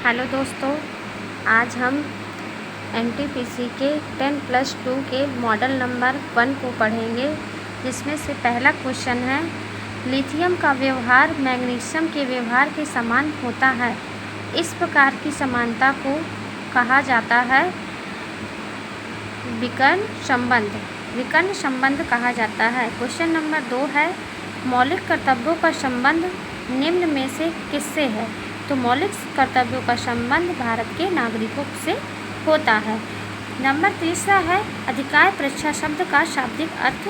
Hello दोस्तों, आज हम एनटीपीसी के 10+2 के मॉडल नंबर 1 को पढ़ेंगे, जिसमें से पहला क्वेश्चन है, लिथियम का व्यवहार मैग्नीशियम के व्यवहार के समान होता है। इस प्रकार की समानता को कहा जाता है विकर्ण संबंध। विकर्ण संबंध कहा जाता है। क्वेश्चन नंबर 2 है, मौलिक कर्तव्यों का संबंध निम्न में से किससे है? तो मौलिक कर्तव्यों का संबंध भारत के नागरिकों से होता है। नंबर 3 है, अधिकार परीक्षा शब्द का शाब्दिक अर्थ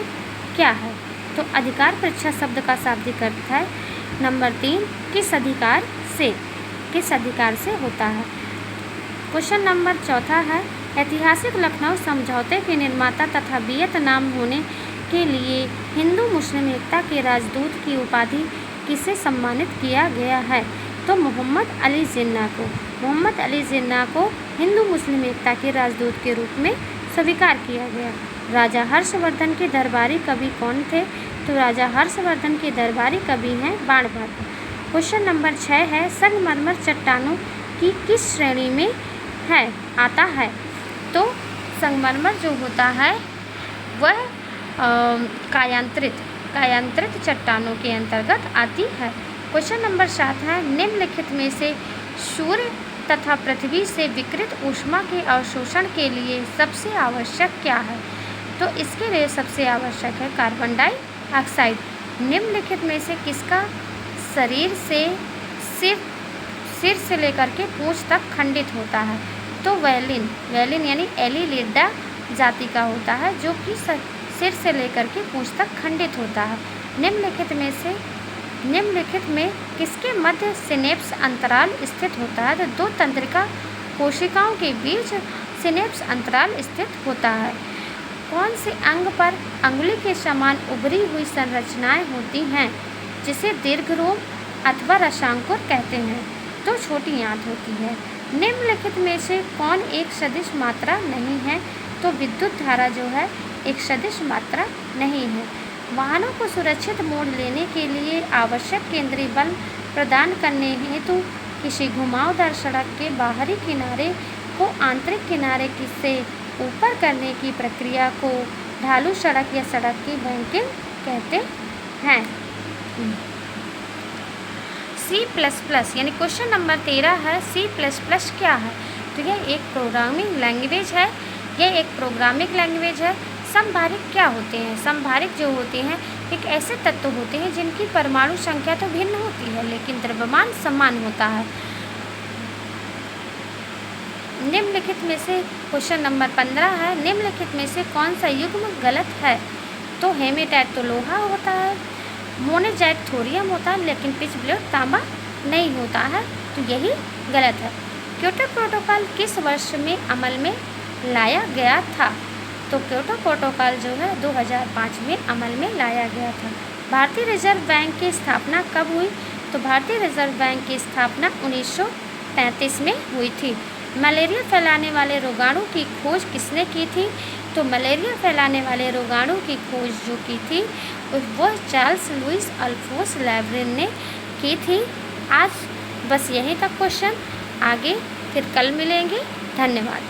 क्या है? तो अधिकार परीक्षा शब्द का शाब्दिक अर्थ है नंबर 3, किस अधिकार से होता है। क्वेश्चन नंबर 4 है, ऐतिहासिक लखनऊ समझौते के निर्माता तथा वियतनाम होने के लिए हिंदू मुस्लिम एकता के राजदूत की उपाधि किसे सम्मानित किया गया है? तो मोहम्मद अली जिन्ना को हिंदू मुस्लिम एकता के राजदूत के रूप में स्वीकार किया गया। राजा हर्षवर्धन के दरबारी कवि कौन थे? तो राजा हर्षवर्धन के दरबारी कवि हैं बाणभट्ट। क्वेश्चन नंबर 6 है, संगमरमर चट्टानों की किस श्रेणी में आता है? तो संगमरमर जो होता है वह कायांतरित चट्टानों के अंतर्गत आती है। क्वेश्चन नंबर 7 है, निम्नलिखित में से सूर्य तथा पृथ्वी से विकिरित ऊष्मा के अवशोषण के लिए सबसे आवश्यक क्या है? तो इसके लिए सबसे आवश्यक है कार्बन डाइऑक्साइड। निम्नलिखित में से किसका शरीर से सिर से लेकर के पूंछ तक खंडित होता है? तो वैलिन यानी एलिलिडा जाति का होता है, जो कि सिर से लेकर के पूंछ तक खंडित होता है। निम्नलिखित में किसके मध्य सिनेप्स अंतराल स्थित होता है? तो दो तंत्रिका कोशिकाओं के बीच सिनेप्स अंतराल स्थित होता है। कौन से अंग पर अंगुली के समान उभरी हुई संरचनाएं होती हैं, जिसे दीर्घरोम अथवा रसांकुर कहते हैं? तो छोटी आंत होती है। निम्नलिखित में से कौन एक सदिश मात्रा नहीं है? तो विद्युत धारा जो है एक सदिश मात्रा नहीं है। वाहनों को सुरक्षित मोड़ लेने के लिए आवश्यक केंद्रीय बल प्रदान करने हेतु किसी घुमावदार सड़क के बाहरी किनारे को आंतरिक किनारे से ऊपर करने की प्रक्रिया को ढालू सड़क या सड़क की बैंकिंग कहते हैं। C++ यानी क्वेश्चन नंबर 13 है, C++ क्या है? तो यह एक प्रोग्रामिंग लैंग्वेज है। समभारिक क्या होते हैं? समभारिक जो होते हैं एक ऐसे तत्व होते हैं जिनकी परमाणु संख्या तो भिन्न होती है, लेकिन द्रव्यमान समान होता है। निम्नलिखित में से क्वेश्चन नंबर 15 है, निम्नलिखित में से कौन सा युग्म गलत है? तो हेमेटाइट तो लोहा होता है, मोनेजाइट थोरियम होता है, लेकिन पिच ब्लेड तांबा नहीं होता है, तो यही गलत है। क्योटो प्रोटोकॉल किस वर्ष में अमल में लाया गया था? तो क्योटो प्रोटोकॉल जो है 2005 में अमल में लाया गया था। भारतीय रिजर्व बैंक की स्थापना कब हुई? तो भारतीय रिजर्व बैंक की स्थापना 1935 में हुई थी। मलेरिया फैलाने वाले रोगाणु की खोज किसने की थी? तो मलेरिया फैलाने वाले रोगाणु की खोज जो की थी वह चार्ल्स लुइस अल्फोंस लैवरेन ने की थी। आज बस यहीं तक क्वेश्चन, आगे फिर कल मिलेंगे। धन्यवाद।